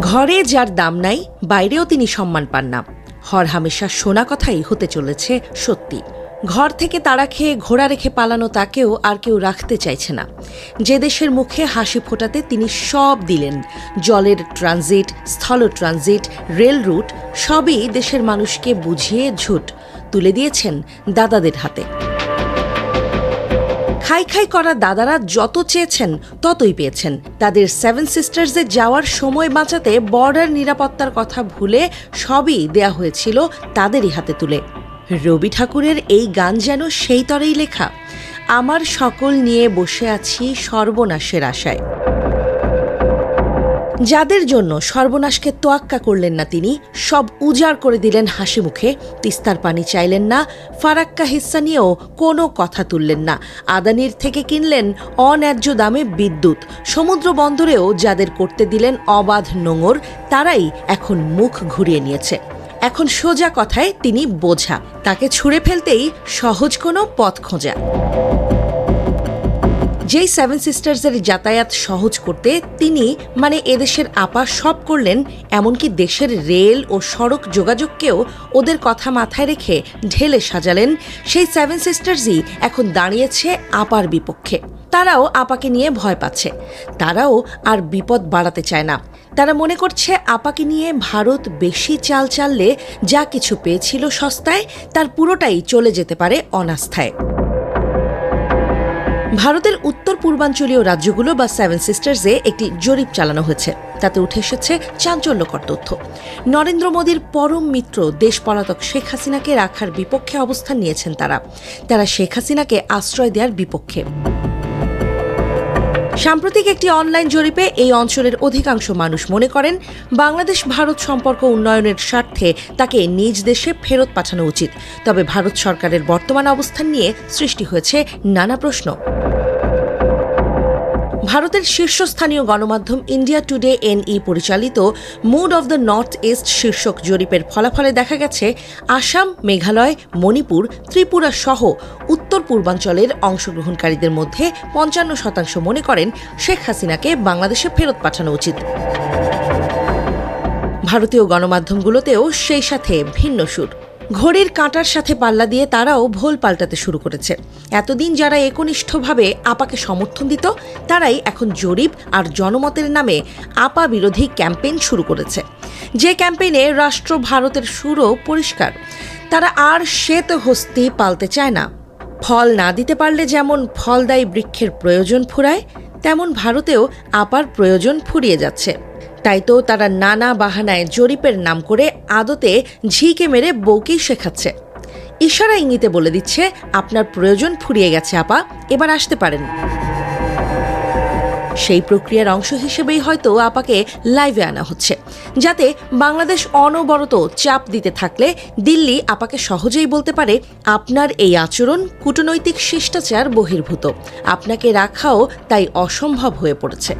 ঘরে যার দাম নাই বাইরেও তিনি সম্মান পান না। হরহামেশা শোনা কথাই হতে চলেছে সত্যি। ঘর থেকে তাড়া খেয়ে ঘোড়া রেখে পালানো তাকেও আর কেউ রাখতে চাইছে না। যে দেশের মুখে হাসি ফোটাতে তিনি সব দিলেন, জলের ট্রানজিট, স্থল ট্রানজিট, রেল রুট সবই দেশের মানুষকে বুঝিয়ে ঝুট তুলে দিয়েছেন দাদাদের হাতে। খাই খাই করা দাদারা যত চেয়েছেন ততই পেয়েছেন। তাদের সেভেন সিস্টার্সে যাওয়ার সময় বাঁচাতে বর্ডার নিরাপত্তার কথা ভুলে সবই দেয়া হয়েছিল তাদেরই হাতে তুলে। রবি ঠাকুরের এই গান যেন সেই তরেই লেখা, আমার সকল নিয়ে বসে আছি সর্বনাশের আশায়। যাদের জন্য সর্বনাশকে তোয়াক্কা করলেন না তিনি, সব উজাড় করে দিলেন হাসি মুখে। তিস্তার পানি চাইলেন না, ফারাক্কা হিস্সা নিয়েও কোনো কথা তুললেন না। আদানির থেকে কিনলেন অন্যায্য দামে বিদ্যুৎ। সমুদ্র বন্দরেও যাদের করতে দিলেন অবাধ নোঙর, তারাই এখন মুখ ঘুরিয়ে নিয়েছে। এখন সোজা কথায় তিনি বোঝা, তাকে ছুঁড়ে ফেলতেই সহজ কোনো পথ খোঁজা। যেই সেভেন সিস্টার্সের যাতায়াত সহজ করতে তিনি এদেশের আপা সব করলেন, এমনকি দেশের রেল ও সড়ক যোগাযোগকেও ওদের কথা মাথায় রেখে ঢেলে সাজালেন। সেই সেভেন সিস্টার্সই এখন দাঁড়িয়েছে আপার বিপক্ষে। তারাও আপাকে নিয়ে ভয় পাচ্ছে, তারাও আর বিপদ বাড়াতে চায় না। তারা মনে করছে আপাকে নিয়ে ভারত বেশি চাল চাললে যা কিছু পেয়েছিল সস্তায়, তার পুরোটাই চলে যেতে পারে অনাস্থায়। ভারতের উত্তর পূর্বাঞ্চলীয় রাজ্যগুলো বা সেভেন সিস্টার্সে একটি জরিপ চালানো হয়েছে। তাতে উঠে এসেছে চাঞ্চল্যকর তথ্য। নরেন্দ্র মোদীর পরম মিত্র দেশ পলাতক শেখ হাসিনাকে রাখার বিপক্ষে অবস্থান নিয়েছেন তারা শেখ হাসিনাকে আশ্রয় দেওয়ার বিপক্ষে। সাম্প্রতিক একটি অনলাইন জরিপে এই অঞ্চলের অধিকাংশ মানুষ মনে করেন বাংলাদেশ ভারত সম্পর্ক উন্নয়নের স্বার্থে তাকে নিজ দেশে ফেরত পাঠানো উচিত। তবে ভারত সরকারের বর্তমান অবস্থান নিয়ে সৃষ্টি হয়েছে নানা প্রশ্ন। ভারতের শীর্ষস্থানীয় গণমাধ্যম ইন্ডিয়া টুডে NE পরিচালিত mood of the north east শীর্ষক জরিপের ফলাফলে দেখা গেছে আসাম, মেঘালয়, মণিপুর, ত্রিপুরা সহ উত্তর পূর্বাঞ্চলের অংশগ্রহণকারীদের মধ্যে 55% মনে করেন শেখ হাসিনাকে বাংলাদেশে ফেরত পাঠানো উচিত। ভারতীয় গণমাধ্যমগুলোতেও সেই সাথে ভিন্ন সুর। ঘড়ির কাঁটার সাথে পাল্লা দিয়ে তারাও ভোল পাল্টাতে শুরু করেছে। এতদিন যারা একনিষ্ঠভাবে আপাকে সমর্থন দিত, তারাই এখন জরিপ আর জনমতের নামে আপা বিরোধী ক্যাম্পেইন শুরু করেছে। যে ক্যাম্পেইনে রাষ্ট্র ভারতের সুরও পরিষ্কার, তারা আর শ্বেত হস্তি পালতে চায় না। ফল না দিতে পারলে যেমন ফলদায়ী বৃক্ষের প্রয়োজন ফুরায়, তেমন ভারতেও আপার প্রয়োজন ফুরিয়ে যাচ্ছে। তাই তো তারা নানা বাহানায় জরিপের নাম করে আদতে ঝিকে মেরে বউকেই শেখাচ্ছে। ইশারা ইঙ্গিতে বলে দিচ্ছে, আপনার প্রয়োজন ফুরিয়ে গেছে আপা, এবার আসতে পারেন। সেই প্রক্রিয়ার অংশ হিসেবেই হয়তো আপাকে লাইভে আনা হচ্ছে, যাতে বাংলাদেশ অনবরত চাপ দিতে থাকলে দিল্লি আপাকে সহজেই বলতে পারে, আপনার এই আচরণ কূটনৈতিক শিষ্টাচার বহির্ভূত, আপনাকে রাখাও তাই অসম্ভব হয়ে পড়েছে।